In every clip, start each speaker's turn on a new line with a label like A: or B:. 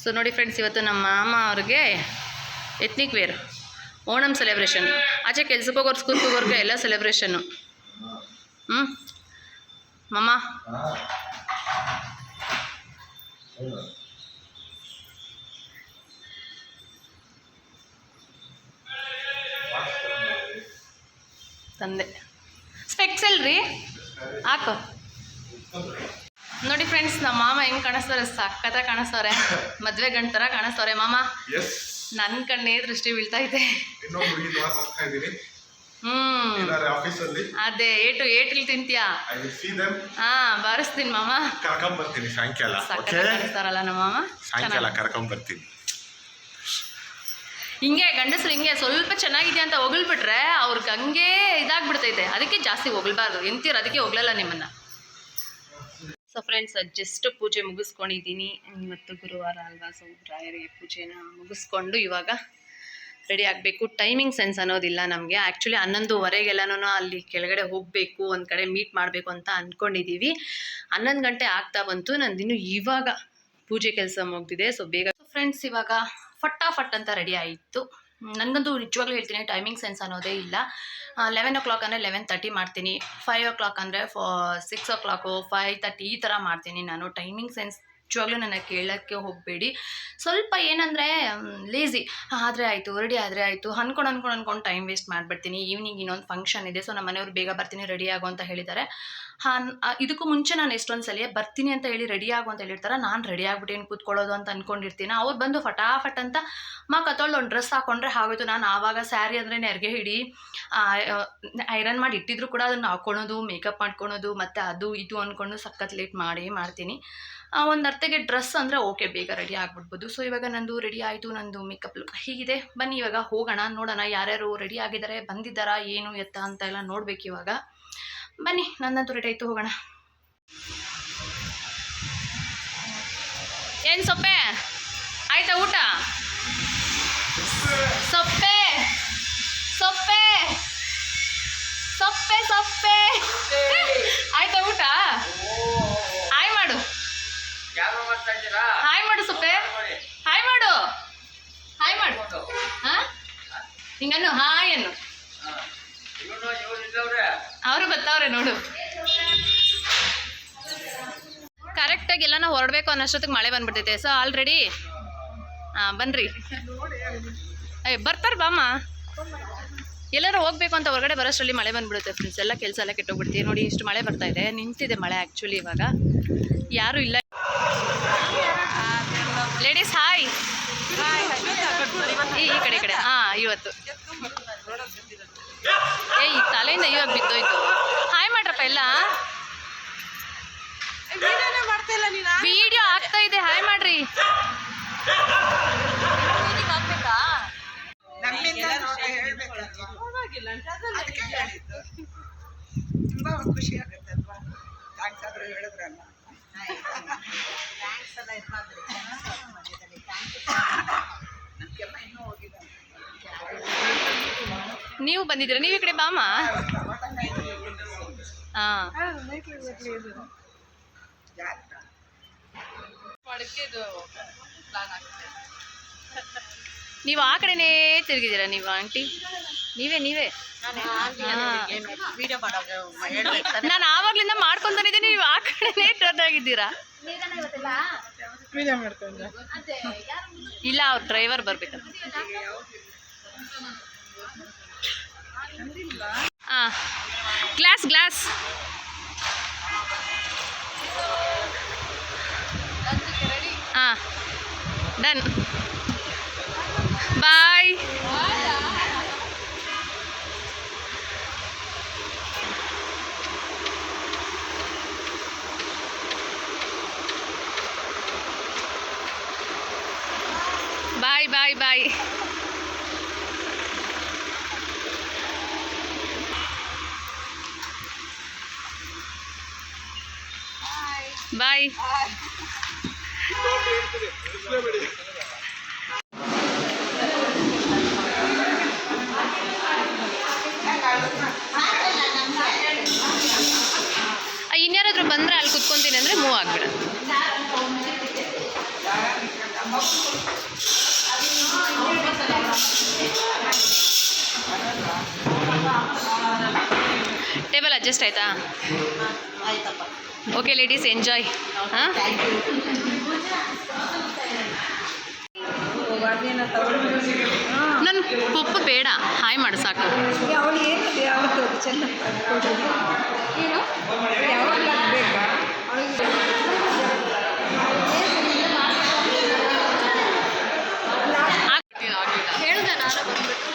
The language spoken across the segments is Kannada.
A: ಸೊ ನೋಡಿ ಫ್ರೆಂಡ್ಸ್, ಇವತ್ತು ನಮ್ಮ ಮಾಮ ಅವ್ರಿಗೆ ಎತ್ನಿಕ್ ವೇರ್ ಓಣಂ ಸೆಲೆಬ್ರೇಷನ್. ಆಚೆ ಕೆಲ್ಸಕ್ಕೆ ಹೋಗೋರು ಸ್ಕೂಲ್ಗೆ ಹೋಗೋರ್ಗೆ ಎಲ್ಲ ಸೆಲೆಬ್ರೇಷನ್ನು. ಮಾಮ ತಂದೆ ಸ್ಪೆಕ್ಸ್ ಅಲ್ರಿ ಹಾಕು. ನೋಡಿ ಫ್ರೆಂಡ್ಸ್, ನಮ್ಮ ಮಾಮ ಹೆಂಗೆ ಕಾಣಿಸ್ತವ್ರೆ, ಸಕ್ಕತ್ತ ಕಾಣಿಸ್ತವ್ರೆ, ಮದ್ವೆ ಗಂಡ ಥರ ಕಾಣಿಸ್ತವ್ರೆ ಮಾಮ. ನನ್ನ ಕಣ್ಣೇ ದೃಷ್ಟಿ ಬೀಳ್ತಾ ಇದೆ. ಅದೇ ಏಟಲ್ಲಿ ತಿಂತೀಯಾ? ಹಾ, ಬಾರಿಸ್ತೀನಿ ಮಾಮ.
B: ಕರ್ಕೊಂಬರ್ತೀನಿ ಸಾಯಂಕಾಲ.
A: ಕಾಣಿಸ್ತಾರಲ್ಲ ನಮ್ಮ ಮಾಮ,
B: ಸಾಯಂಕಾಲ ಕರ್ಕೊಂಬರ್ತೀನಿ.
A: ಹಿಂಗೆ ಗಂಡಸ್ರು ಹಿಂಗೆ ಸ್ವಲ್ಪ ಚೆನ್ನಾಗಿದೆ ಅಂತ ಹೊಗಳ್ಬಿಟ್ರೆ ಅವ್ರಿಗೆ ಹಂಗೆ ಇದಾಗ್ಬಿಡ್ತೈತೆ. ಅದಕ್ಕೆ ಜಾಸ್ತಿ ಹೊಗಳ್ಬಾರ್ದು. ಎಂತೀರ ಅದಕ್ಕೆ ಹೊಗಳಲ್ಲ ನಿಮ್ಮನ್ನ. ಸೊ ಫ್ರೆಂಡ್ಸ್, ಜಸ್ಟ್ ಪೂಜೆ ಮುಗಿಸ್ಕೊಂಡಿದ್ದೀನಿ. ಇವತ್ತು ಗುರುವಾರ ಅಲ್ವಾ, ಸೊ ರಾಯರಿಗೆ ಪೂಜೆನ ಮುಗಿಸ್ಕೊಂಡು ಇವಾಗ ರೆಡಿ ಆಗಬೇಕು. ಟೈಮಿಂಗ್ ಸೆನ್ಸ್ ಅನ್ನೋದಿಲ್ಲ ನಮಗೆ. ಆ್ಯಕ್ಚುಲಿ 11:15ಗೆಲ್ಲನೂ ಅಲ್ಲಿ ಕೆಳಗಡೆ ಹೋಗಬೇಕು, ಒಂದು ಕಡೆ ಮೀಟ್ ಮಾಡಬೇಕು ಅಂತ ಅಂದ್ಕೊಂಡಿದ್ದೀವಿ. 11 ಗಂಟೆ ಆಗ್ತಾ ಬಂತು. ನಂದಿನ್ನು ಇವಾಗ ಪೂಜೆ ಕೆಲಸ ಮುಗ್ದಿದೆ. ಸೊ ಬೇಗ ಫ್ರೆಂಡ್ಸ್ ಇವಾಗ ಫಟಾಫಟ್ ಅಂತ ರೆಡಿ ಆಯಿತು. ನನಗಂತೂ ನಿಜವಾಗ್ಲೂ ಹೇಳ್ತೀನಿ, ಟೈಮಿಂಗ್ ಸೆನ್ಸ್ ಅನ್ನೋದೇ ಇಲ್ಲ. 11 o'clock ಅಂದರೆ 11:30 ಮಾಡ್ತೀನಿ, 5 o'clock ಅಂದರೆ 6 o'clock, 5:30 ಈ ಥರ ಮಾಡ್ತೀನಿ ನಾನು. ಟೈಮಿಂಗ್ ಸೆನ್ಸ್ ನಿಜವಾಗ್ಲೂ ನನಗೆ ಕೇಳೋಕ್ಕೆ ಹೋಗಬೇಡಿ. ಸ್ವಲ್ಪ ಏನಂದರೆ ಲೇಝಿ. ಆದರೆ ಆಯಿತು, ರೆಡಿ ಆದರೆ ಆಯಿತು ಅನ್ಕೊಂಡು ಟೈಮ್ ವೇಸ್ಟ್ ಮಾಡಿಬಿಡ್ತೀನಿ. ಈವ್ನಿಂಗ್ ಇನ್ನೊಂದು ಫಂಕ್ಷನ್ ಇದೆ, ಸೊ ನಮ್ಮ ಮನೆಯವ್ರು ಬೇಗ ಬರ್ತೀನಿ ರೆಡಿ ಆಗು ಅಂತ ಹೇಳಿದ್ದಾರೆ. ಇದಕ್ಕೂ ಮುಂಚೆ ನಾನು ಎಷ್ಟೊಂದು ಸಲ ಬರ್ತೀನಿ ಅಂತ ಹೇಳಿ ರೆಡಿ ಆಗು ಅಂತ ಹೇಳಿರ್ತಾರೆ. ನಾನು ರೆಡಿ ಆಗ್ಬಿಟ್ಟು ಕೂತ್ಕೊಳ್ಳೋದು ಅಂತ ಅಂದ್ಕೊಂಡಿರ್ತೀನಿ. ಅವ್ರು ಬಂದು ಫಟಾಫಟ್ ಅಂತ ಕತ್ತೊಳ್ದು ಒಂದು ಡ್ರೆಸ್ ಹಾಕ್ಕೊಂಡ್ರೆ ಆಗೋಯ್ತು. ನಾನು ಆವಾಗ ಸ್ಯಾರಿ ಅಂದರೆ ನೆರಿಗೆ ಹಿಡಿ ಐರನ್ ಮಾಡಿ ಇಟ್ಟಿದ್ರು ಕೂಡ ಅದನ್ನು ಹಾಕ್ಕೊಳೋದು, ಮೇಕಪ್ ಮಾಡ್ಕೊಳೋದು, ಮತ್ತು ಅದು ಇದು ಅಂದ್ಕೊಂಡು ಸಖತ್ ಲೇಟ್ ಮಾಡ್ತೀನಿ. ಒಂದು ಅರ್ಥಗೆ ಡ್ರೆಸ್ ಅಂದರೆ ಓಕೆ, ಬೇಗ ರೆಡಿ ಆಗಿಬಿಡ್ಬೋದು. ಸೊ ಇವಾಗ ನಂದು ರೆಡಿ ಆಯಿತು, ನಂದು ಮೇಕಪ್ ಲುಕ್ ಹೀಗಿದೆ. ಬನ್ನಿ ಇವಾಗ ಹೋಗೋಣ, ನೋಡೋಣ ಯಾರ್ಯಾರು ರೆಡಿ ಆಗಿದ್ದಾರೆ, ಬಂದಿದ್ದಾರಾ, ಏನು ಎತ್ತ ಅಂತ ಎಲ್ಲ ನೋಡ್ಬೇಕು ಇವಾಗ. ಬನ್ನಿ, ನನ್ನಂತೂ ರೆಡಿ ಆಯಿತು, ಹೋಗೋಣ. ಏನು ಸೊಪ್ಪೆ ಆಯ್ತಾ ಊಟ? ಸೊಪ್ಪೆ ಸೊಪ್ಪೆ ಸೊಪ್ಪೆ ಸೊಪ್ಪೆ ಆಯ್ತಾ ಊಟ? ಹಾಯ್ ಮಾಡು, ಹಾಯ್ ಮಾಡು ಸೊಪ್ಪೆ, ಹಾಯ್ ಮಾಡು, ಹಾಯ್ ಮಾಡು. ಹಾಂ, ಹಿಂಗನ್ನು ಹಾಯ್ ಅನ್ನು. ಅವರು ಬರ್ತಾವ್ರೆ ನೋಡು. ಕರೆಕ್ಟಾಗಿ ಎಲ್ಲ ನಾವು ಹೊರಡಬೇಕು ಅನ್ನೋಷ್ಟೊತ್ತಿಗೆ ಮಳೆ ಬಂದ್ಬಿಡ್ತೈತೆ. ಸೊ ಆಲ್ರೆಡಿ ಬನ್ನಿರಿ, ಬರ್ತಾರೆ ಬಾಮ್ಮ. ಎಲ್ಲರೂ ಹೋಗ್ಬೇಕು ಅಂತ ಹೊರಗಡೆ ಬರೋಷ್ಟರಲ್ಲಿ ಮಳೆ ಬಂದ್ಬಿಡುತ್ತೆ ಫ್ರೆಂಡ್ಸ್. ಎಲ್ಲ ಕೆಲಸ ಎಲ್ಲ ಕೆಟ್ಟೋಗ್ಬಿಡ್ತೀವಿ. ನೋಡಿ ಇಷ್ಟು ಮಳೆ ಬರ್ತಾ ಇದೆ, ನಿಂತಿದೆ ಮಳೆ. ಆ್ಯಕ್ಚುಲಿ ಇವಾಗ ಯಾರೂ ಇಲ್ಲ. ಲೇಡೀಸ್ ಹಾಯ್, ಈ ಕಡೆ ಹಾಂ. ಇವತ್ತು ಈ ತಲೆಯಿಂದ ಇವಾಗ ಬಿದ್ದೋಯ್ತು. ಹಾಯ್ ಮಾಡ್ರಪ್ಪ ಎಲ್ಲ. ವಿಡಿಯೋ ಆಗ್ತಾ ಇದೆ, ಹಾಯ್ ಮಾಡ್ರಿ.
C: ತುಂಬಾ ಖುಷಿ ಆಗುತ್ತೆ ಅಲ್ವಾ? ಥ್ಯಾಂಕ್ಸ್ ಆದ್ರೂ ಹೇಳಿದ್ರಲ್ಲ.
A: ನೀವು ಬಂದಿದ್ದೀರಾ? ನೀವು ಈ ಕಡೆ ಬಾಮ. ಹಾಂ, ನೀವು ಆ ಕಡೆನೇ ತಿರುಗಿದ್ದೀರಾ ನೀವು ಆಂಟಿ? ನೀವೇ ನಾನು ಆವಾಗ್ಲಿಂದ ಮಾಡ್ಕೊಂತಾನಿದ್ದೀನಿ, ನೀವು ಆ ಕಡೆನೇ ಟರ್ನ್ ಆಗಿದ್ದೀರಾ. ಇಲ್ಲ, ಅವ್ರ ಡ್ರೈವರ್ ಬರ್ಬೇಕಂತ. ಹಾಂ, ಗ್ಲಾಸ್ ಹಾಂ, ಡನ್. ಬಾಯ್. Bye bye bye. ಬಾಯ್. ಇನ್ಯಾರಾದ್ರೂ ಬಂದರೆ ಅಲ್ಲಿ ಕುತ್ಕೊತೀನಿ ಅಂದರೆ ಮೂವ್ ಆಗ್ಬಿಡ. ಟೇಬಲ್ ಅಡ್ಜಸ್ಟ್ ಆಯ್ತಾ?
C: ಆಯ್ತಪ್ಪ.
A: Okay ladies, enjoy. ಹಾಂ, ನನ್ನ ಪಪ್ಪು ಬೇಡ, ಹಾಯ್ ಮಾಡು ಸಾಕು.
C: ಅವಳು ಏನು ಯಾವತ್ತು ಚೆಂದ ಏನು ಯಾವಾಗ ಬೇಕಾ
A: ಹೇಳ್ದೆ ನಾನು ಬಂದ್ಬಿಟ್ಟು.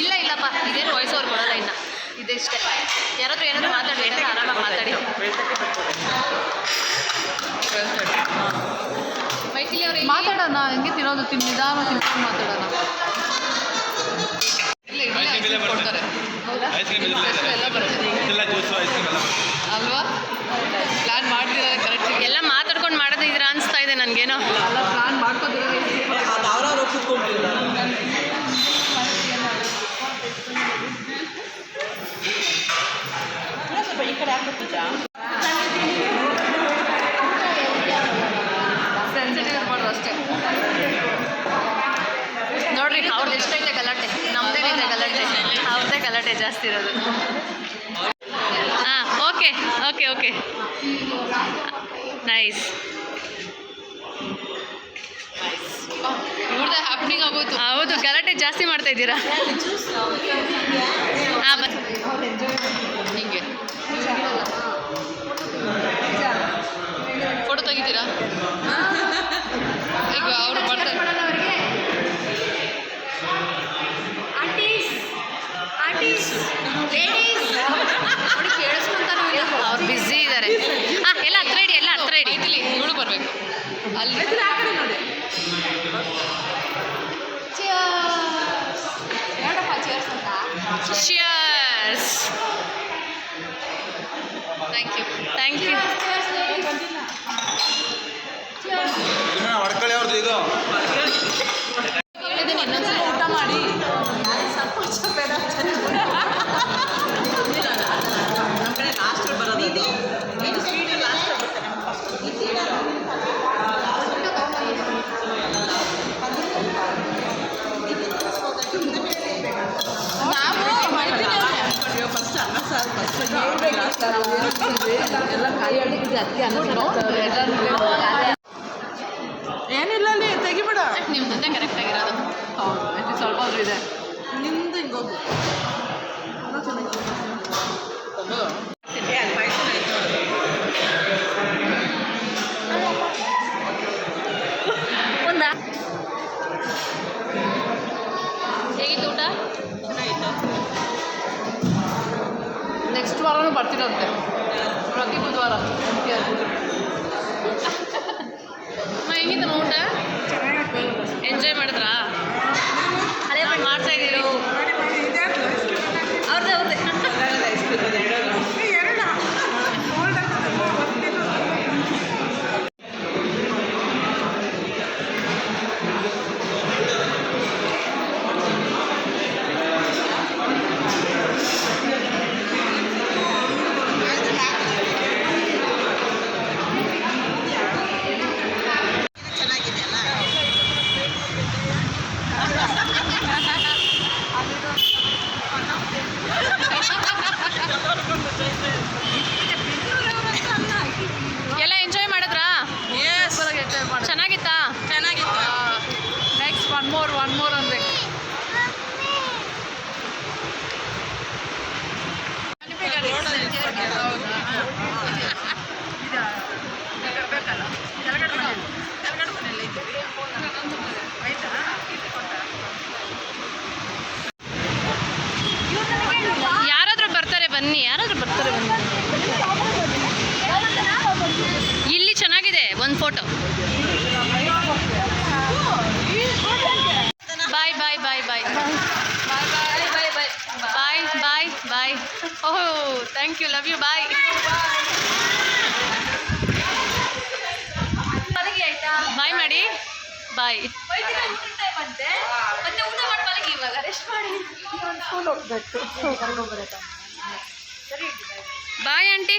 A: ಇಲ್ಲ ಇಲ್ಲಪ್ಪ, ಇದೇನು ವಾಯ್ಸ್ ಓವರ್ ಕೊಡೋಲ್ಲ ಇನ್ನು, ಇದಿಷ್ಟೇ. ಯಾರಾದರೂ ಏನಾದರೂ ಮಾತಾಡಿ, ಆರಾಮಾಗಿ ಮಾತಾಡಿ. ಮೈಥಿಲಿ ಅವ್ರು ಮಾತಾಡೋಣ, ಹೆಂಗೆ ತಿನ್ನೋದು, ನಿಧಾನ ತಿನ್ಕೊಂಡು ಮಾತಾಡೋಣ. ಕೊಡ್ತಾರೆ ಎಲ್ಲ ಬರುತ್ತೆ ಅಲ್ವಾ? ಪ್ಲ್ಯಾನ್ ಮಾಡ್ತಿದ್ದಾರೆ ಕರೆಕ್ಟ್, ಎಲ್ಲ ಮಾತಾಡ್ಕೊಂಡು ಮಾಡೋದಿದ್ದೀರಾ ಅನಿಸ್ತಾ ಇದೆ ನನಗೇನೋ. ಎಲ್ಲ ಪ್ಲ್ಯಾನ್ ಮಾಡ್ಕೋದಿರೋ
C: ಈ ಕಡೆ ಹಾಕ್ಬಿಟ್ಟಿದ್ರಾ?
A: ಸೆನ್ಸಿಟಿವ್ ಇರ್ಬಾರ್ದು ಅಷ್ಟೇ. ನೋಡ್ರಿ ಅವ್ರದ್ದು ಎಷ್ಟೈತೆ ಗಲಾಟೆ, ನಮ್ಮದೇ ಇದೆ ಗಲಾಟೆ, ಅವ್ರದ್ದೇ ಗಲಾಟೆ ಜಾಸ್ತಿ ಇರೋದು. ಹಾಂ, ಓಕೆ ಓಕೆ ಓಕೆ, ನೈಸ್. ಇವ್ರದ್ದೇ ಹ್ಯಾಪ್ನಿಂಗ್ ಆಗೋಯ್ತು. ಹೌದು, ಗಲಾಟೆ ಜಾಸ್ತಿ ಮಾಡ್ತಾ ಇದ್ದೀರಾ. ಹಾಂ, ಹಿಂಗೆ ಫೋಟೋ ತೆಗಿತೀರಾ? ಈಗ ಅವರು ಬರ್ತಾರೆ. ಕೇಳಿಸ್ಕೊಂತಾನೂ ಇಲ್ಲ, ಅವ್ರು ಬ್ಯುಸಿ ಇದ್ದಾರೆ. ಹಾಂ, ಎಲ್ಲ ಹತ್ರ ಇಡಿ, ಎಲ್ಲ ಹತ್ರ ಇಡಿ. ಇವಳು ಬರಬೇಕು ಅಲ್ಲಿ. Cheers. Thank you. Thank you.
B: ಹೊಡ್ಕೊಳ್ಳಿ ಅವ್ರದ್ದು ಇದು.
A: ಹೇಳಿದ್ದೀನಿ ಇನ್ನೊಂದ್ಸಲ ಊಟ ಮಾಡಿ.
C: ನಮ್ಮ ಕಡೆ ಲಾಸ್ಟ್ ಬರೋದು ಇದು. ಇದು ಸ್ವೀಟ್ ಲಾಸ್ಟ್ ಬರುತ್ತೆ ನಮ್ಮ ಫಸ್ಟ್ ಅನ್ನ ಸಾರು ಫಸ್ಟ್ ಎಲ್ಲ ಕಾಯಿ ಅಡಿಗೆ ಅಕ್ಕಿ ಏನಿಲ್ಲ ಅಲ್ಲಿ ತೆಗಿಬೇಡ.
A: ನಿಮ್ದೇ ಕರೆಕ್ಟ್ ಆಗಿರೋದು. ಹೌದು, ಸ್ವಲ್ಪ ಆದ್ರೂ ಇದೆ.
C: ನಿಂದು ಹಿಂಗೋಗು
A: ಹೇಗಿತ್ತು ಊಟ? ನೆಕ್ಸ್ಟ್ ವಾರನೂ ಬರ್ತಿರಂತೆ, ಪ್ರತಿ ಬುಧವಾರ. ಹೆಂಗಿತ್ತು ಊಟ? ಎಂಜಾಯ್ ಮಾಡಿದ್ರಾ? ಅದೇ ಮಾಡ್ತಾ ಇದ್ದೀರಿ? ಅವ್ರದ್ದೇ ಅವ್ರದ್ದೇ. ಎಲ್ಲ ಎಂಜಾಯ್ ಮಾಡಿದ್ರಾ? ಚೆನ್ನಾಗಿತ್ತಾ? ಚೆನ್ನಾಗಿತ್ತು. ನೆಕ್ಸ್ಟ್ ಒನ್ ಮೋರ್ ಅನ್ಬೇಕು. ಯಾರಾದರೂ ಬರ್ತಾರೆ ಬನ್ನಿ, ಯಾರಾದರೂ ಬರ್ತಾರೆ ಬನ್ನಿ. ಇಲ್ಲಿ ಚೆನ್ನಾಗಿದೆ ಒಂದು photo. Bye bye bye bye bye bye bye bye bye bye. Oh, thank you, love you, bye. Bye ಮಾಡಿ, ಬಾಯ್. ಮತ್ತೆ ಊಟ ಮಾಡಿ ಇವಾಗ ರೆಸ್ಟ್ ಮಾಡಿ.
C: ಹೋಗ್ಬೇಕು.
A: ಸರಿ. Bye aunty.